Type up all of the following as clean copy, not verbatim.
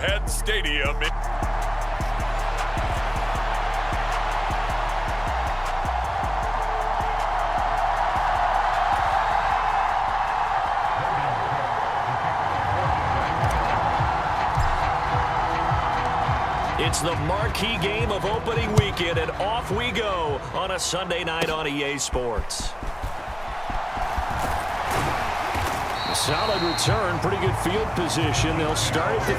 Head Stadium. It's the marquee game of opening weekend, and off we go on a Sunday night on EA Sports. A solid return, pretty good field position. They'll start at the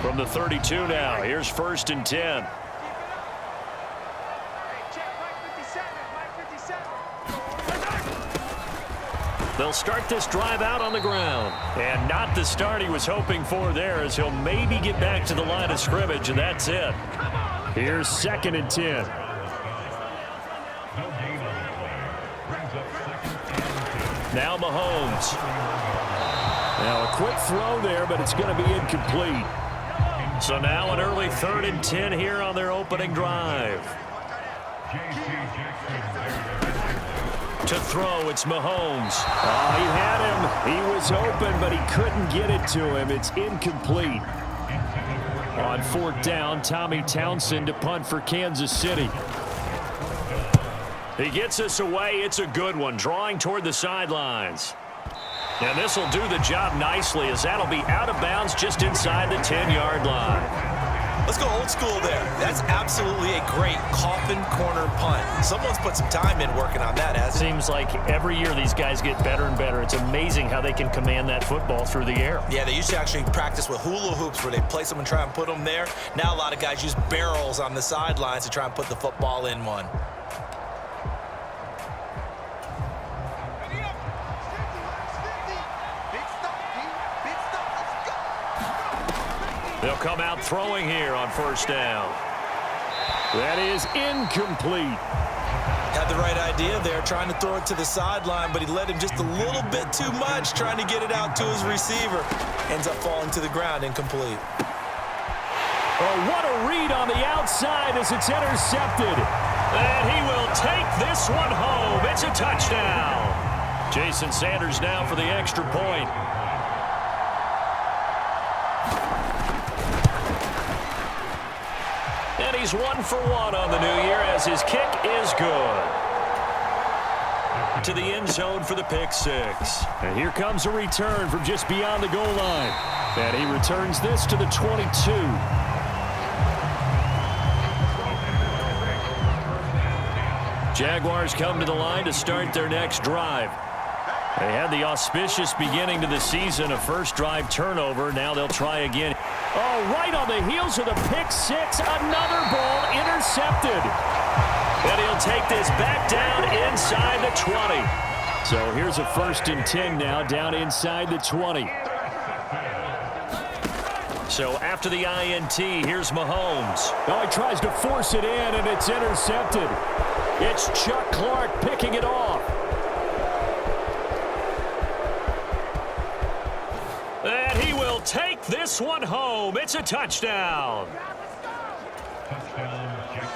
32. From the 32 now, here's 1st and 10. They'll start this drive out on the ground. And not the start he was hoping for there, as he'll maybe get back to the line of scrimmage, and that's it. Here's 2nd and 10. Now Mahomes. Now a quick throw there, but it's going to be incomplete. So now an early 3rd and 10 here on their opening drive. To throw, it's Mahomes. Oh, he had him. He was open, but he couldn't get it to him. It's incomplete. On 4th down, Tommy Townsend to punt for Kansas City. He gets us away. It's a good one, drawing toward the sidelines. And this will do the job nicely, as that'll be out of bounds just inside the 10-yard line. Let's go old school there. That's absolutely a great coffin corner punt. Someone's put some time in working on that, hasn't it? Seems like every year these guys get better and better. It's amazing how they can command that football through the air. Yeah, they used to actually practice with hula hoops where they place them and try and put them there. Now a lot of guys use barrels on the sidelines to try and put the football in one. They'll come out throwing here on 1st down. That is incomplete. Had the right idea there, trying to throw it to the sideline, but he led him just a little bit too much, trying to get it out to his receiver. Ends up falling to the ground, incomplete. Oh, what a read on the outside as it's intercepted. And he will take this one home. It's a touchdown. Jason Sanders now for the extra point. And he's 1 for 1 on the new year as his kick is good. To the end zone for the pick 6. And here comes a return from just beyond the goal line. And he returns this to the 22. Jaguars come to the line to start their next drive. They had the auspicious beginning to the season, a first drive turnover. Now they'll try again. Oh, right on the heels of the pick 6, another ball intercepted. And he'll take this back down inside the 20. So here's a 1st and 10 now, down inside the 20. So after the INT, here's Mahomes. Oh, he tries to force it in, and it's intercepted. It's Chuck Clark picking it off. And he will take this one home. It's a touchdown.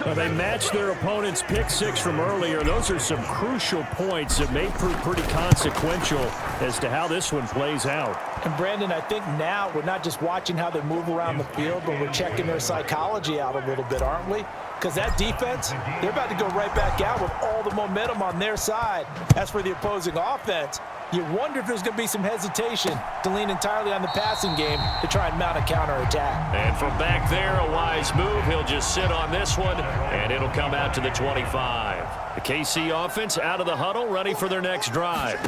Well, they matched their opponent's pick 6 from earlier. Those are some crucial points that may prove pretty consequential as to how this one plays out. And Brandon, I think now we're not just watching how they move around the field, but we're checking their psychology out a little bit, aren't we? Because that defense, they're about to go right back out with all the momentum on their side. As for the opposing offense, you wonder if there's going to be some hesitation to lean entirely on the passing game to try and mount a counterattack. And from back there, a wise move. He'll just sit on this one, and it'll come out to the 25. The KC offense out of the huddle, ready for their next drive.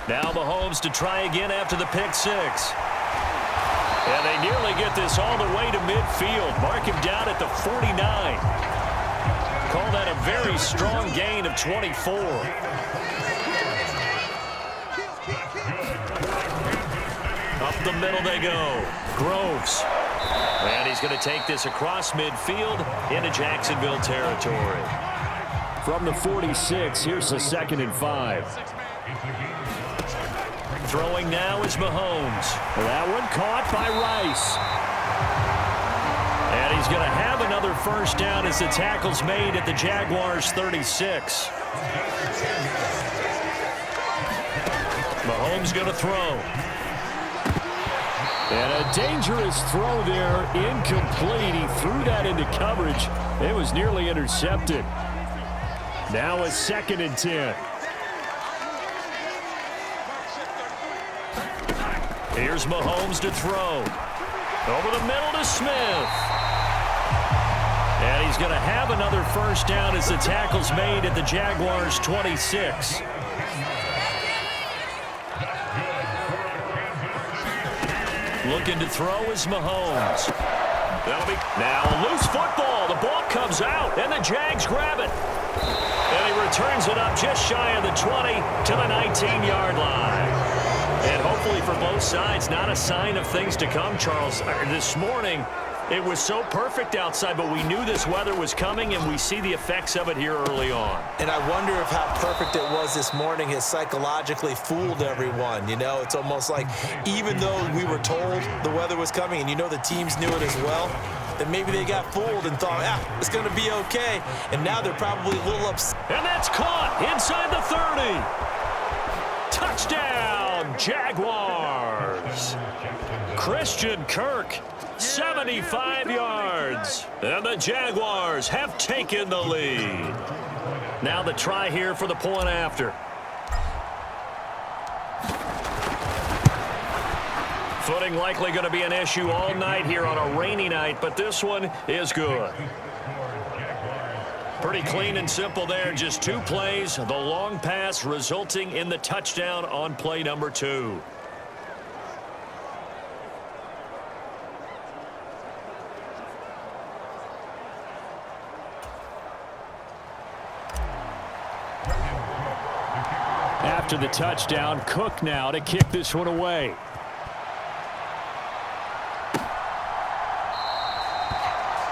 Now Mahomes to try again after the pick 6. And they nearly get this all the way to midfield. Mark him down at the 49. Call that a very strong gain of 24. Up the middle they go. Groves. And he's going to take this across midfield into Jacksonville territory. From the 46, here's the 2nd and 5. Throwing now is Mahomes. That one caught by Rice. And And he's going to have another first down as the tackle's made at the Jaguars' 36. Mahomes going to throw. And a dangerous throw there, incomplete. He threw that into coverage. It was nearly intercepted. Now a 2nd and 10. Here's Mahomes to throw. Over the middle to Smith. And he's going to have another first down as the tackle's made at the Jaguars' 26. Looking to throw is Mahomes. That'll be now a loose football. The ball comes out, and the Jags grab it. And he returns it up just shy of the 20 to the 19-yard line. And hopefully for both sides, not a sign of things to come, Charles. This morning, it was so perfect outside, but we knew this weather was coming, and we see the effects of it here early on. And I wonder if how perfect it was this morning has psychologically fooled everyone. You know, it's almost like even though we were told the weather was coming, and you know the teams knew it as well, that maybe they got fooled and thought, it's going to be okay. And now they're probably a little upset. And that's caught inside the 30. Touchdown, Jaguars. Christian Kirk, 75 yards. And the Jaguars have taken the lead. Now the try here for the point after. Footing likely going to be an issue all night here on a rainy night, but this one is good. Pretty clean and simple there. Just 2 plays. The long pass resulting in the touchdown on play number 2. After the touchdown, Cook now to kick this one away.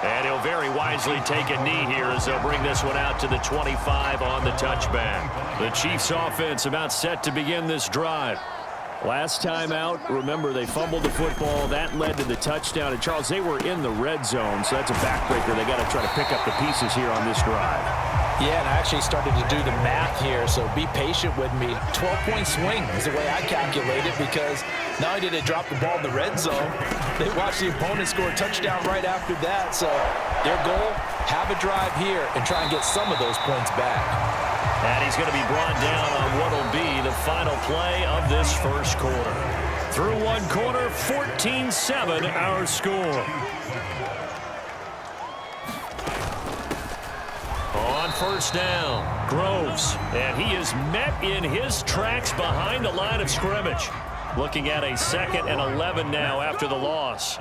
And he'll very wisely take a knee here as they'll bring this one out to the 25 on the touchback. The Chiefs offense about set to begin this drive. Last time out, remember, they fumbled the football. That led to the touchdown. And, Charles, they were in the red zone, so that's a backbreaker. They got to try to pick up the pieces here on this drive. Yeah, and I actually started to do the math here, so be patient with me. 12-point swing is the way I calculate it, because not only did they drop the ball in the red zone, they watched the opponent score a touchdown right after that. So their goal, have a drive here and try and get some of those points back. And he's going to be brought down on what will be the final play of this first quarter. Through one quarter, 14-7 our score. On first down, Groves, and he is met in his tracks behind the line of scrimmage. Looking at a 2nd and 11 now after the loss.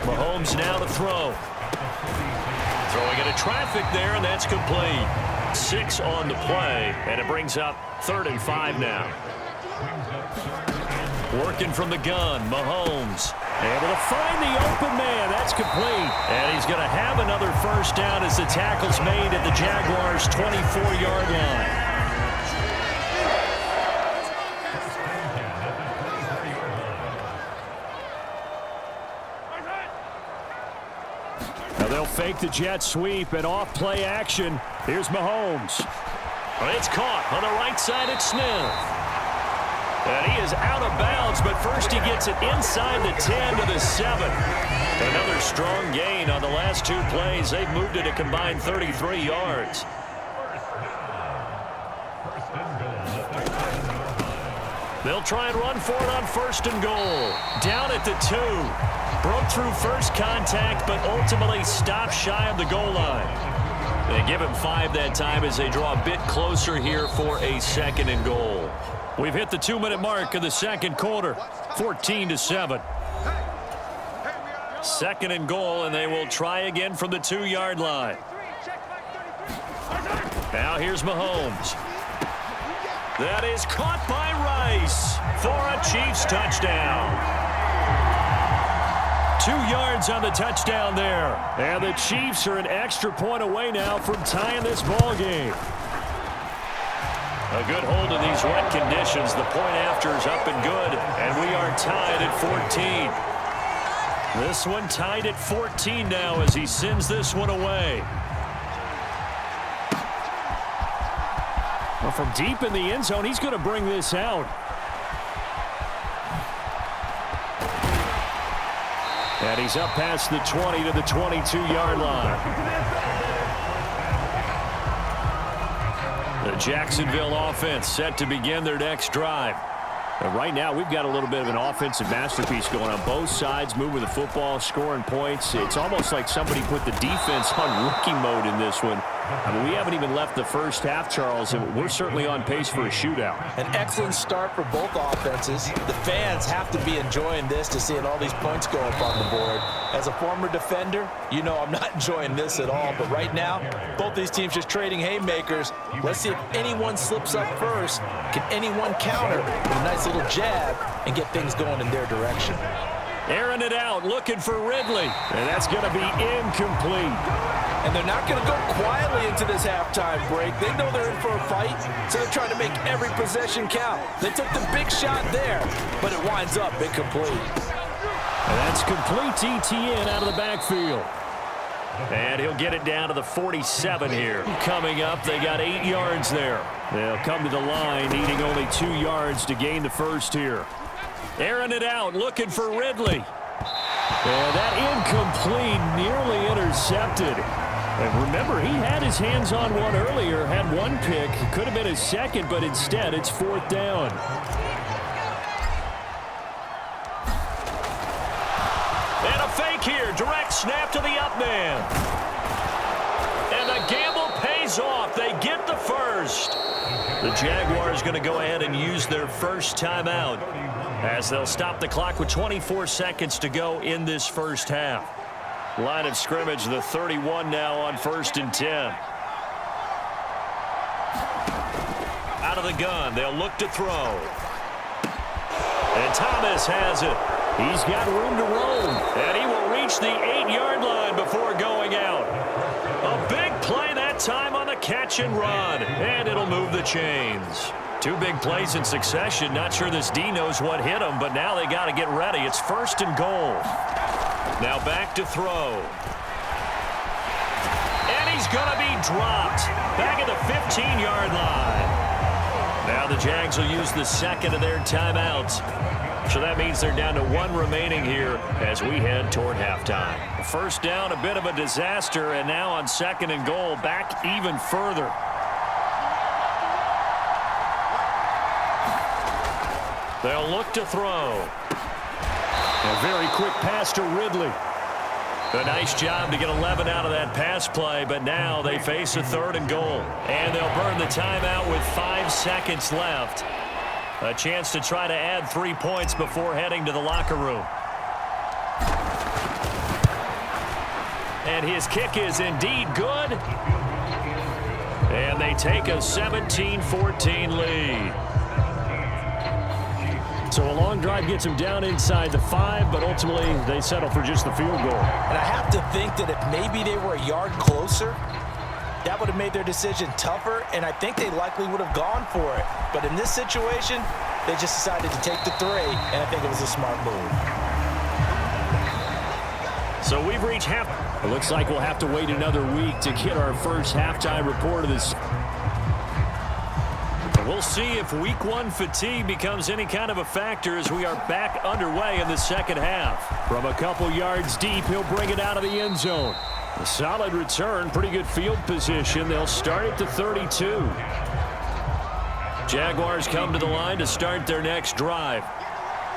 Mahomes now to throw. Throwing into traffic there, and that's complete. 6 on the play, and it brings up 3rd and 5 now. Working from the gun, Mahomes. Able to find the open man. That's complete. And he's going to have another first down as the tackle's made at the Jaguars' 24-yard line. Now they'll fake the jet sweep and off play action. Here's Mahomes. It's caught on the right side at Smith. And he is out of bounds, but first he gets it inside the 10 to the 7. Another strong gain on the last 2 plays. They've moved it a combined 33 yards. They'll try and run for it on 1st and goal. Down at the 2. Broke through first contact, but ultimately stopped shy of the goal line. They give him 5 that time as they draw a bit closer here for a 2nd and goal. We've hit the 2-minute mark of the second quarter, 14-7. 2nd and goal, and they will try again from the 2-yard line. Now here's Mahomes. That is caught by Rice for a Chiefs touchdown. 2 yards on the touchdown there. And the Chiefs are an extra point away now from tying this ball game. A good hold in these wet conditions. The point after is up and good, and we are tied at 14. This one tied at 14 now as he sends this one away. Well, from deep in the end zone, he's going to bring this out. And he's up past the 20 to the 22-yard line. The Jacksonville offense set to begin their next drive. And right now, we've got a little bit of an offensive masterpiece going on both sides, moving the football, scoring points. It's almost like somebody put the defense on rookie mode in this one. I mean, we haven't even left the first half, Charles, and we're certainly on pace for a shootout. An excellent start for both offenses. The fans have to be enjoying this to seeing all these points go up on the board. As a former defender, you know I'm not enjoying this at all. But right now, both these teams just trading haymakers. Let's see if anyone slips up first. Can anyone counter with a nice little jab and get things going in their direction? Airing it out, looking for Ridley. And that's going to be incomplete. And they're not going to go quietly into this halftime break. They know they're in for a fight, so they're trying to make every possession count. They took the big shot there, but it winds up incomplete. And that's complete to ETN out of the backfield. And he'll get it down to the 47 here. Coming up, they got 8 yards there. They'll come to the line, needing only 2 yards to gain the first here. Airing it out, looking for Ridley. And that incomplete, nearly intercepted. And remember, he had his hands on one earlier, had one pick. Could have been his second, but instead it's 4th down. And a fake here, direct snap to the up man. And the gamble pays off. They get the first. The Jaguars going to go ahead and use their first timeout, as they'll stop the clock with 24 seconds to go in this first half. Line of scrimmage, the 31 now on 1st and 10. Out of the gun, they'll look to throw. And Thomas has it. He's got room to roam, and he will reach the 8-yard line before going out. A big play that time on the catch and run, and it'll move the chains. 2 big plays in succession. Not sure this D knows what hit him, but now they got to get ready. It's 1st and goal. Now back to throw. And he's going to be dropped. Back at the 15-yard line. Now the Jags will use the second of their timeouts. So that means they're down to 1 remaining here as we head toward halftime. First down, a bit of a disaster, and now on 2nd and goal, back even further. They'll look to throw. A very quick pass to Ridley. A nice job to get 11 out of that pass play, but now they face a 3rd and goal. And they'll burn the timeout with 5 seconds left. A chance to try to add 3 points before heading to the locker room. And his kick is indeed good. And they take a 17-14 lead. So a long drive gets them down inside the 5, but ultimately they settle for just the field goal. And I have to think that if maybe they were a yard closer, that would have made their decision tougher, and I think they likely would have gone for it. But in this situation, they just decided to take the 3, and I think it was a smart move. So we've reached half. It looks like we'll have to wait another week to get our first halftime report of this. We'll see if week 1 fatigue becomes any kind of a factor as we are back underway in the second half. From a couple yards deep, he'll bring it out of the end zone. A solid return, pretty good field position. They'll start at the 32. Jaguars come to the line to start their next drive.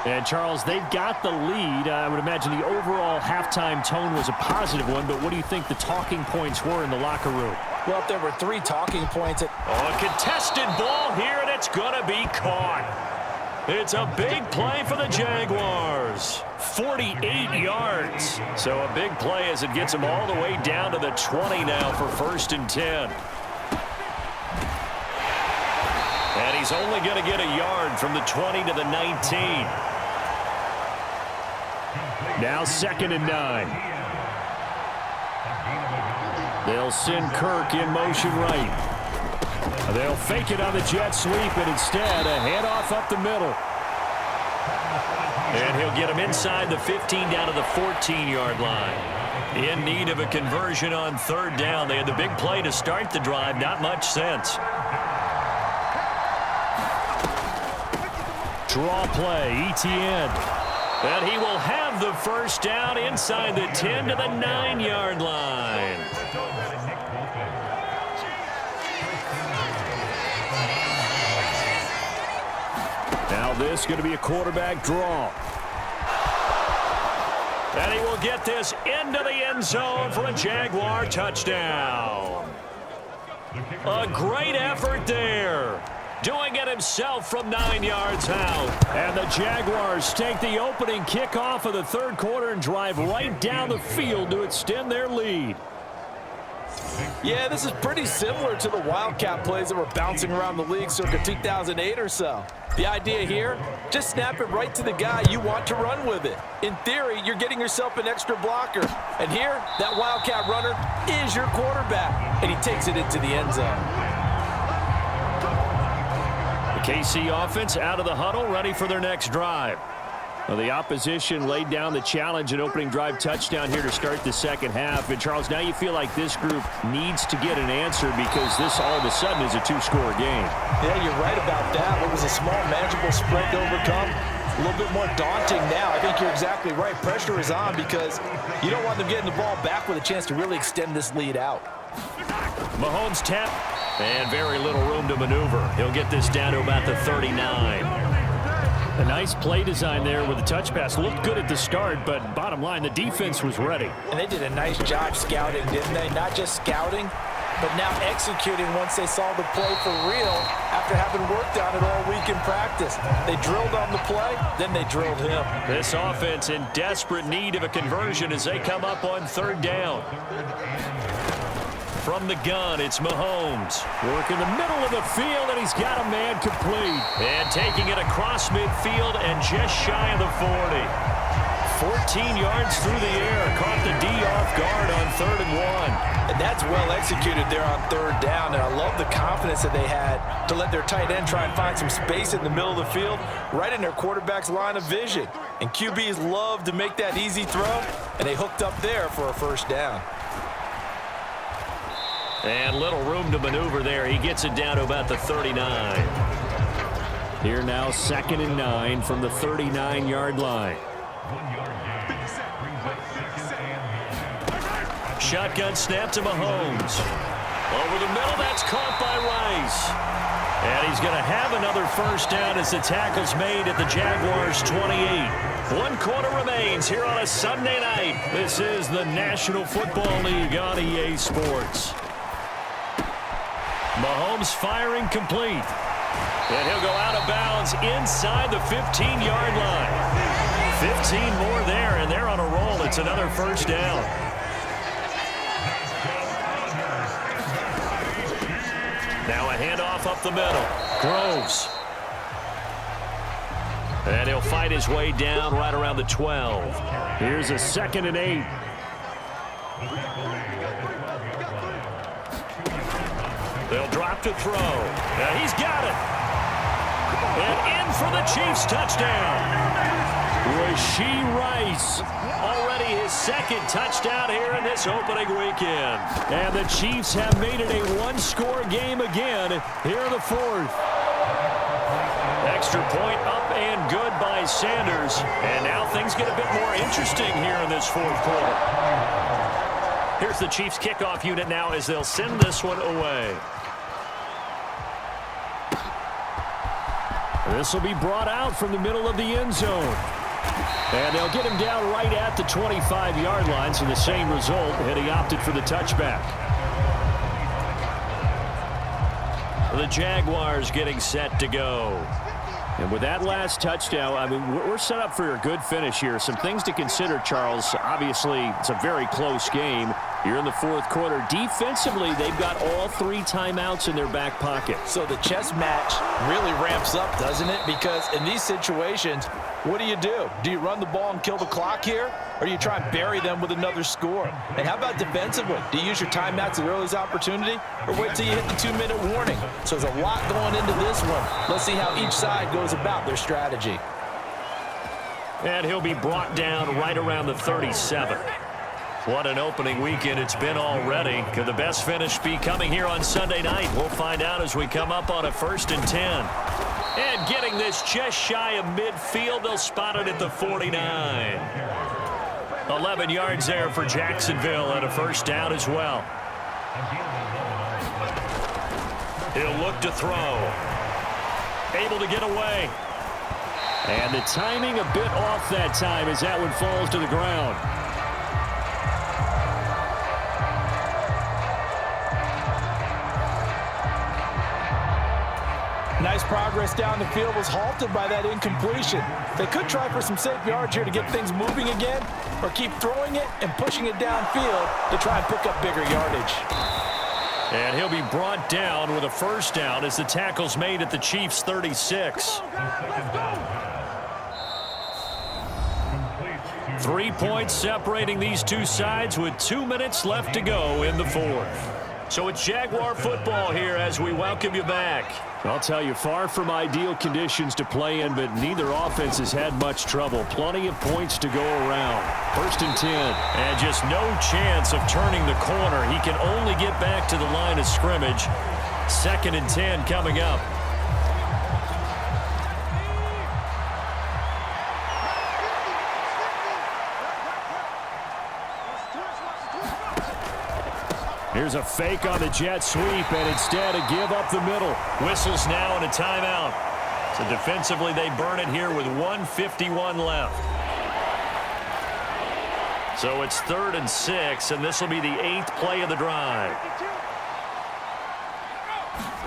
And, Charles, they've got the lead. I would imagine the overall halftime tone was a positive one, but what do you think the talking points were in the locker room? Well, if there were 3 talking points. A contested ball here, and it's going to be caught. It's a big play for the Jaguars. 48 yards. So a big play as it gets them all the way down to the 20 now for 1st and 10. And he's only going to get a yard from the 20 to the 19. Now 2nd and 9. They'll send Kirk in motion right. They'll fake it on the jet sweep, and instead a handoff up the middle. And he'll get him inside the 15 down to the 14-yard line. In need of a conversion on third down. They had the big play to start the drive. Not much sense. Draw play, Etienne. And he will have the first down inside the 10 to the 9-yard line. Now this is going to be a quarterback draw. And he will get this into the end zone for a Jaguar touchdown. A great effort there. Doing it himself from 9 yards out. And the Jaguars take the opening kickoff of the third quarter and drive right down the field to extend their lead. Yeah, this is pretty similar to the Wildcat plays that were bouncing around the league circa 2008 or so. The idea here, just snap it right to the guy you want to run with it. In theory, you're getting yourself an extra blocker. And here, that Wildcat runner is your quarterback. And he takes it into the end zone. The KC offense out of the huddle, ready for their next drive. Well, the opposition laid down the challenge and opening drive touchdown here to start the second half. And, Charles, now you feel like this group needs to get an answer because this all of a sudden is a two-score game. Yeah, you're right about that. It was a small, manageable spread to overcome. A little bit more daunting now. I think you're exactly right. Pressure is on because you don't want them getting the ball back with a chance to really extend this lead out. Mahomes tap, and very little room to maneuver. He'll get this down to about the 39. A nice play design there with the touch pass. Looked good at the start, but bottom line, the defense was ready. And they did a nice job scouting, didn't they? Not just scouting, but now executing once they saw the play for real after having worked on it all week in practice. They drilled on the play, then they drilled him. This offense in desperate need of a conversion as they come up on third down. From the gun, it's Mahomes. Working the middle of the field, and he's got a man complete. And taking it across midfield and just shy of the 40. 14 yards through the air. Caught the D off guard on 3rd and 1. And that's well executed there on third down. And I love the confidence that they had to let their tight end try and find some space in the middle of the field, right in their quarterback's line of vision. And QBs love to make that easy throw, and they hooked up there for a first down. And little room to maneuver there. He gets it down to about the 39. Here now, 2nd and 9 from the 39-yard line. Shotgun snap to Mahomes. Over the middle, that's caught by Rice. And he's going to have another first down as the tackle's made at the Jaguars' 28. 1 quarter remains here on a Sunday night. This is the National Football League on EA Sports. Mahomes firing complete. And he'll go out of bounds inside the 15-yard line. 15 more there, and they're on a roll. It's another first down. Now a handoff up the middle. Groves. And he'll fight his way down right around the 12. Here's a 2nd and 8. They'll drop to throw. Now he's got it. And in for the Chiefs touchdown. Rashee Rice. Already his 2nd touchdown here in this opening weekend. And the Chiefs have made it a 1-score game again here in the 4th. Extra point up and good by Sanders. And now things get a bit more interesting here in this 4th quarter. Here's the Chiefs kickoff unit now as they'll send this one away. This will be brought out from the middle of the end zone. And they'll get him down right at the 25-yard line, so the same result, and he opted for the touchback. The Jaguars getting set to go. And with that last touchdown, I mean, we're set up for a good finish here. Some things to consider, Charles. Obviously, it's a very close game. You're in the 4th quarter. Defensively, they've got all 3 timeouts in their back pocket. So the chess match really ramps up, doesn't it? Because in these situations, what do? Do you run the ball and kill the clock here? Or do you try and bury them with another score? And how about defensively? Do you use your timeouts at earliest opportunity? Or wait till you hit the 2-minute warning? So there's a lot going into this one. Let's see how each side goes about their strategy. And he'll be brought down right around the 37. What an opening weekend it's been already. Could the best finish be coming here on Sunday night? We'll find out as we come up on a 1st and 10. And getting this just shy of midfield, they'll spot it at the 49. 11 yards there for Jacksonville and a 1st down as well. He'll look to throw. Able to get away. And the timing a bit off that time as that one falls to the ground. Nice progress down the field was halted by that incompletion. They could try for some safe yards here to get things moving again, or keep throwing it and pushing it downfield to try and pick up bigger yardage. And he'll be brought down with a 1st down as the tackle's made at the Chiefs' 36. 3 points separating these two sides with 2 minutes left to go in the 4th. So it's Jaguar football here as we welcome you back. I'll tell you, far from ideal conditions to play in, but neither offense has had much trouble. Plenty of points to go around. 1st and 10. And just no chance of turning the corner. He can only get back to the line of scrimmage. 2nd and 10 coming up. Here's a fake on the jet sweep, and instead a give up the middle. Whistles now and a timeout. So defensively they burn it here with 1:51 left. So it's 3rd and 6, and this will be the 8th play of the drive.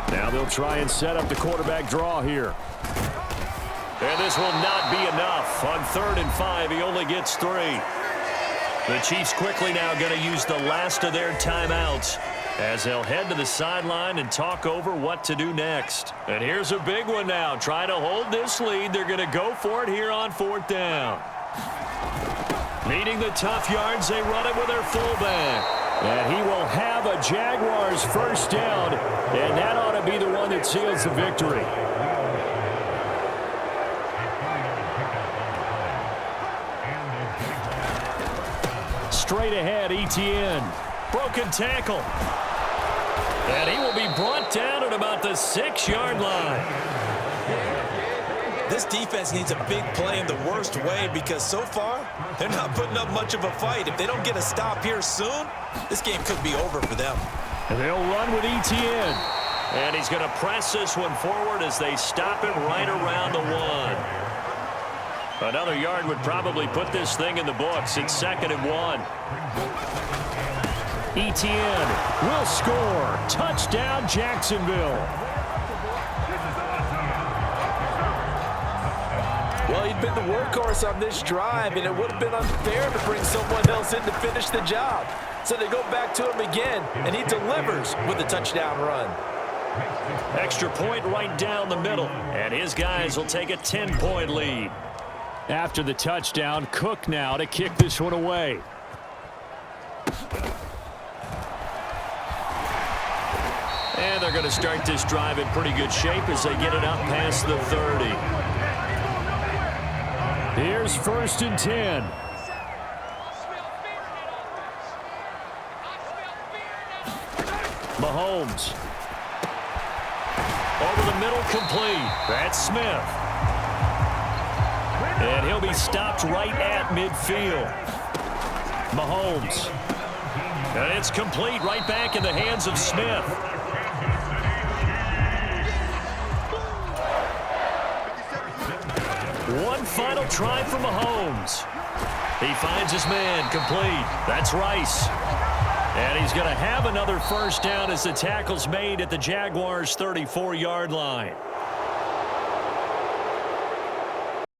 Now they'll try and set up the quarterback draw here. And this will not be enough. On 3rd and 5, he only gets 3. The Chiefs quickly now going to use the last of their timeouts as they'll head to the sideline and talk over what to do next. And here's a big one now. Trying to hold this lead. They're going to go for it here on 4th down. Needing the tough yards, they run it with their fullback. And he will have a Jaguars 1st down, and that ought to be the one that seals the victory. Straight ahead, ETN. Broken tackle. And he will be brought down at about the 6-yard line. This defense needs a big play in the worst way because so far, they're not putting up much of a fight. If they don't get a stop here soon, this game could be over for them. And they'll run with ETN. And he's going to press this one forward as they stop him right around the 1. Another yard would probably put this thing in the books. It's 2nd and 1. ETN will score. Touchdown, Jacksonville. Well, he'd been the workhorse on this drive, and it would have been unfair to bring someone else in to finish the job. So they go back to him again, and he delivers with a touchdown run. Extra point right down the middle, and his guys will take a 10-point lead. After the touchdown, Cook now to kick this one away. And they're going to start this drive in pretty good shape as they get it up past the 30. Here's 1st and 10. Mahomes. Over the middle, complete. That's Smith. And he'll be stopped right at midfield. Mahomes. And it's complete right back in the hands of Smith. One final try for Mahomes. He finds his man, complete. That's Rice. And he's going to have another 1st down as the tackle's made at the Jaguars' 34-yard line.